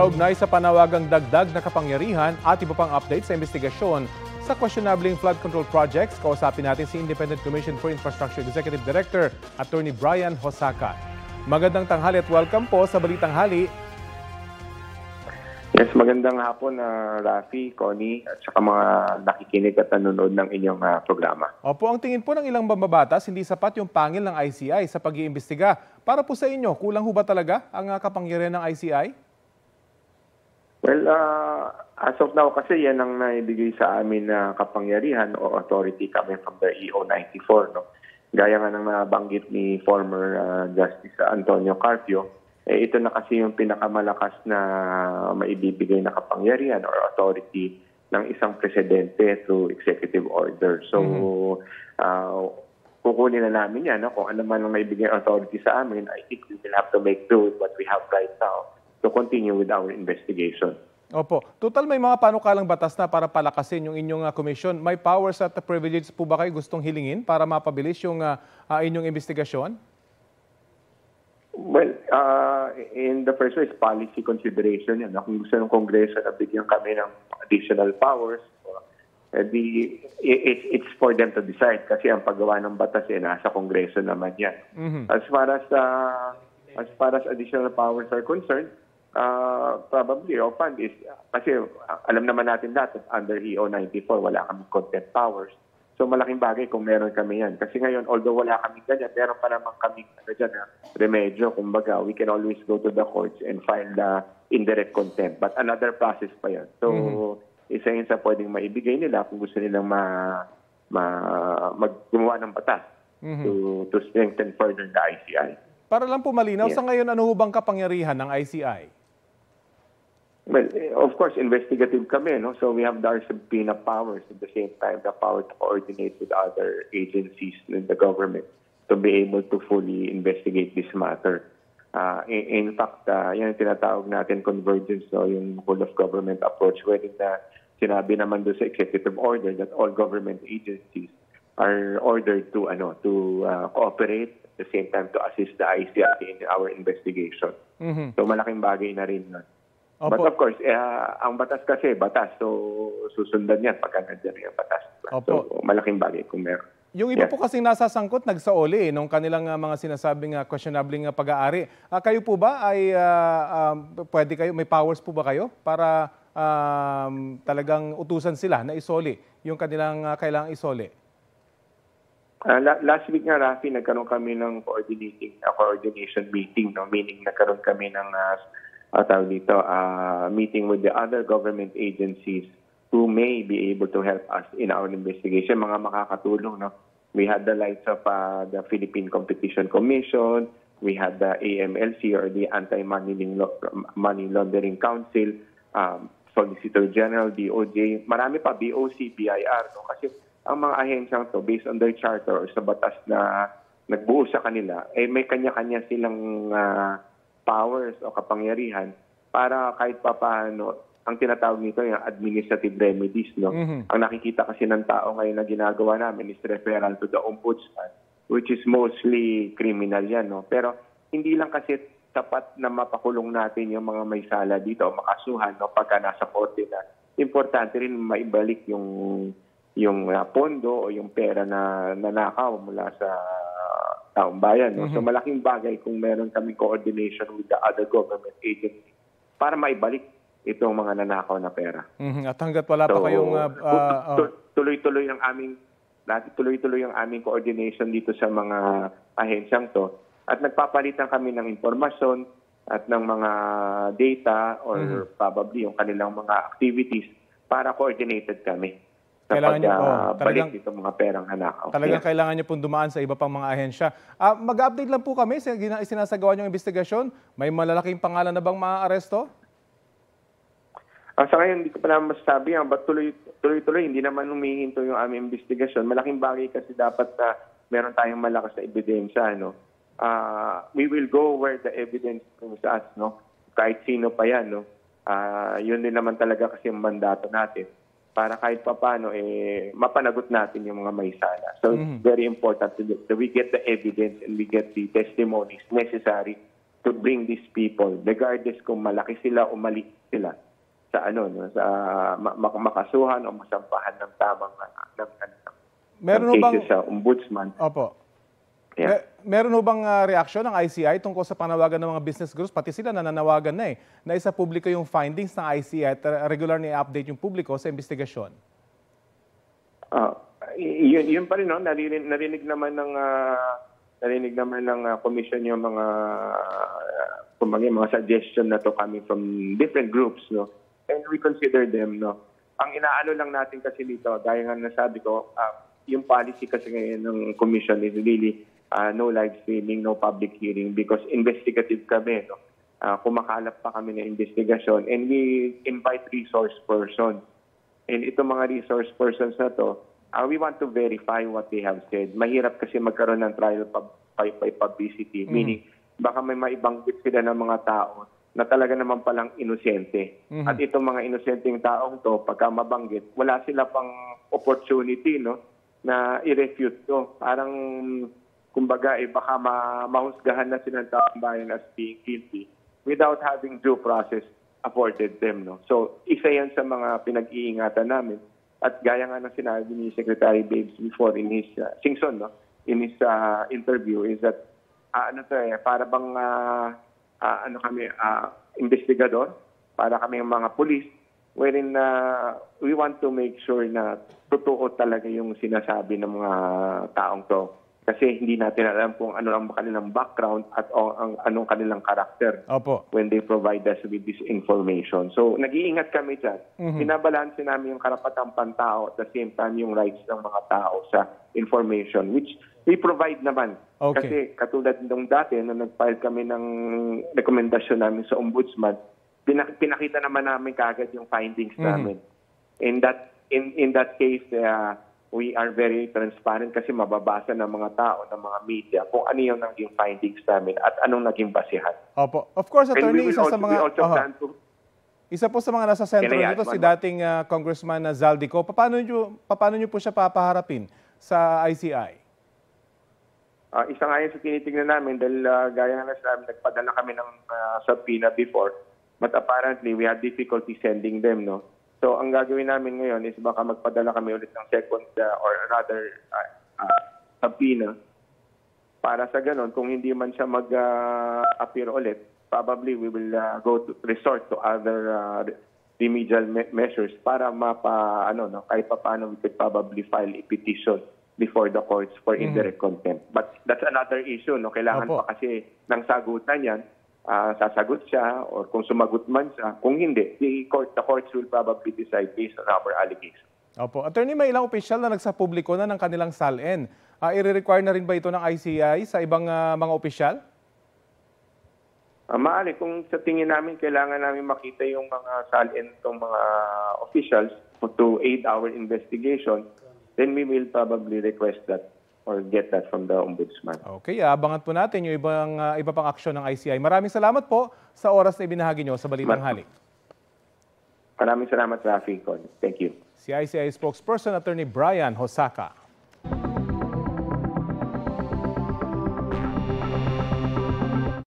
Kaugnay sa panawagang dagdag na kapangyarihan at iba pang update sa investigasyon sa questionabling flood control projects, kausapin natin si Independent Commission for Infrastructure Executive Director, Attorney Brian Hosaka. Magandang tanghali at welcome po sa Balitang Hali. Yes, magandang hapon, Rafi, Connie, at saka mga nakikinig at nanonood ng inyong programa. Opo, ang tingin po ng ilang mambabatas, hindi sapat yung pangil ng ICI sa pag-iimbestiga. Para po sa inyo, kulang ho ba talaga ang kapangyarihan ng ICI? Well, as of now kasi yan ang naibigay sa amin na kapangyarihan o authority coming from the EO 94. No? Gaya nga ng nabanggit ni former Justice Antonio Carpio, ito na kasi yung pinakamalakas na maibibigay na kapangyarihan or authority ng isang presidente through executive order. So, kukunin na namin yan. No? Kung ano man ang maibigay authority sa amin, I think we will have to make do with what we have right now to continue with our investigation. Opo. Total may mga panukalang batas na para palakasin yung inyong komisyon. May powers at privileges po ba kayo gustong hilingin para mapabilis yung inyong investigasyon? Well, in the first place, policy consideration yan. Kung gusto ng Kongreso na bigyan kami ng additional powers, it's for them to decide kasi ang paggawa ng batas nasa Kongreso naman yan. As far as additional powers are concerned, probably OFAND is, kasi alam naman natin dati, under EO 94, wala kami content powers. So malaking bagay kung meron kami yan. Kasi ngayon, although wala kami ganyan, meron pa naman kami remedyo. Kumbaga, we can always go to the courts and file the indirect contempt. But another process pa yan. So, isa yun sa pwedeng maibigay nila kung gusto nilang gumawa ng batas to strengthen further the ICI. Para lang po malinaw, sa ngayon, ano bang kapangyarihan ng ICI? Well, of course, investigative kami, no? So we have our subpoena powers at the same time, the power to coordinate with other agencies in the government to be able to fully investigate this matter. In fact, yan ang tinatawag natin convergence, no? Yung whole of government approach, wherein sinabi naman doon sa executive order that all government agencies are ordered to cooperate at the same time to assist the ICI in our investigation. So malaking bagay na rin nun. But of course, ang batas kasi, batas. So, susundan yan pagka nandiyan yung batas. So, malaking bagay kung meron. Yung iba po kasing nasasangkot, nagsaoli nung kanilang mga sinasabing questionabling pag-aari. Kayo po ba ay pwede kayo, may powers po ba kayo para talagang utusan sila na isoli yung kanilang kailangang isoli? Last week nga, Rafi, nagkaroon kami ng coordination meeting. No? Meaning, nagkaroon kami ng meeting with the other government agencies who may be able to help us in our investigation, mga makakatulong. No? We had the likes of the Philippine Competition Commission, we had the AMLC or the Anti-Money Laundering Council, Solicitor General, DOJ, marami pa, BOC, BIR. No? Kasi ang mga ahensyang to, based on their charter or sa batas na nagbuo sa kanila, may kanya-kanya silang powers o kapangyarihan para kahit papaano ang tinatawag nito yung administrative remedies. No? Ang nakikita kasi ng tao ngayon na ginagawa namin is referral to the ombudsman, which is mostly criminal yan. No? Pero hindi lang kasi tapat na mapakulong natin yung mga may sala dito o makasuhan, no? Pagka nasa korte na. Importante rin maibalik yung pondo o yung pera na nanakaw mula sa taong bayan. No? So malaking bagay kung meron kami coordination with the other government agencies para maibalik itong mga nanakaw na pera. At hanggat wala pa kayong tuloy-tuloy ang aming coordination dito sa mga ahensyang to at nagpapalitan kami ng impormasyon at ng mga data or probably yung kanilang mga activities para coordinated kami. Kailangan niyo balik dito mga perang hanakaw. Talagang kailangan niyo pong dumaan sa iba pang mga ahensya. Mag-update lang po kami sa sinasagawa niyong investigasyon. May malalaking pangalan na bang maaaresto? Sa ngayon, hindi ko pa naman masasabi. But tuloy-tuloy, hindi naman humihinto yung aming investigasyon. Malaking bagay kasi dapat na meron tayong malakas na ebidensya. No? We will go where the evidence comes us. No? Kahit sino pa yan. No? Yun din naman talaga kasi yung mandato natin. Para kahit paano mapanagot natin yung mga may sala. So it's very important that we get the evidence and we get the testimonies necessary to bring these people, regardless kung malaki sila o maliit sila, sa sa makasuhan o masampahan ng tamang Meron ho cases bang sa ombudsman. Opo. Yeah. Meron ho bang reaksyon ng ICI tungkol sa panawagan ng mga business groups? Pati sila nananawagan na na isa publiko yung findings ng ICI at regular na i-update yung publiko sa investigasyon. Yun pa rin, no? Narinig naman ng commission yung mga suggestion na to coming from different groups, no? And we consider them, no? Ang inaano lang natin kasi dito, gaya nga nasabi ko, yung policy kasi ngayon ng commission is really no live streaming, no public hearing because investigative kami, no? Kumakalap pa kami ng investigasyon and we invite resource persons. And itong mga resource persons na to, we want to verify what they have said. Mahirap kasi magkaroon ng trial by publicity, meaning baka may maibanggit sila ng mga tao na talaga naman palang inosente. At itong mga inosenteng taong to, pagka mabanggit, wala sila pang opportunity, no, na i-refute to. Parang, kumbaga, baka mahusgahan na sila ng taong bayan as being guilty without having due process afforded them, no. So, isa yan sa mga pinag-iingatan namin. At gaya nga ng sinabi ni Secretary Babes before in his Singson, no, in his interview is that para bang kami investigador, para kami mga police, wherein we want to make sure na totoo talaga yung sinasabi ng mga taong to. Kasi hindi natin alam kung ano ang kanilang background at anong kanilang karakter when they provide us with this information. So, nag-iingat kami dyan. Binabalanse namin yung karapatang pantao at the same time yung rights ng mga tao sa information, which we provide naman. Kasi katulad nung dati, nung nag-file kami ng rekomendasyon namin sa ombudsman, pinakita naman namin kaagad yung findings namin. In that case, we are very transparent kasi mababasa ng mga tao, ng mga media kung ano yung naging findings namin at anong naging basihan. Opo. Of course, Attorney, isa po sa mga nasa sentro nito si dating Congressman Zaldico. Paano niyo po siya papaharapin sa ICI? Isa nga yun sa tinitingnan namin dahil gaya nga nasabi, nagpadala kami ng subpoena before but apparently we had difficulty sending them, no? So, ang gagawin namin ngayon is baka magpadala kami ulit ng second or another subpoena para sa ganun, kung hindi man siya mag-appear ulit, probably we will resort to other remedial measures para kahit pa paano we could probably file a petition before the courts for indirect contempt. But that's another issue, no? Kailangan pa kasi ng sagutan yan. Sasagot siya or kung sumagot man siya. Kung hindi, the courts will probably decide based on our allegations. Opo. Attorney, may ilang opisyal na nagsapubliko na ng kanilang SALN. I-require na rin ba ito ng ICI sa ibang mga opisyal? Maaari. Kung sa tingin namin, kailangan namin makita yung mga SALN itong mga officials to aid our investigation, then we will probably request that or get that from the Ombudsman. Okay, abangan po natin yung iba pang aksyon ng ICI. Maraming salamat po sa oras na ibinahagi nyo sa Balitang Halik. Maraming salamat, Rafi. Thank you. Si ICI spokesperson, Attorney Brian Hosaka.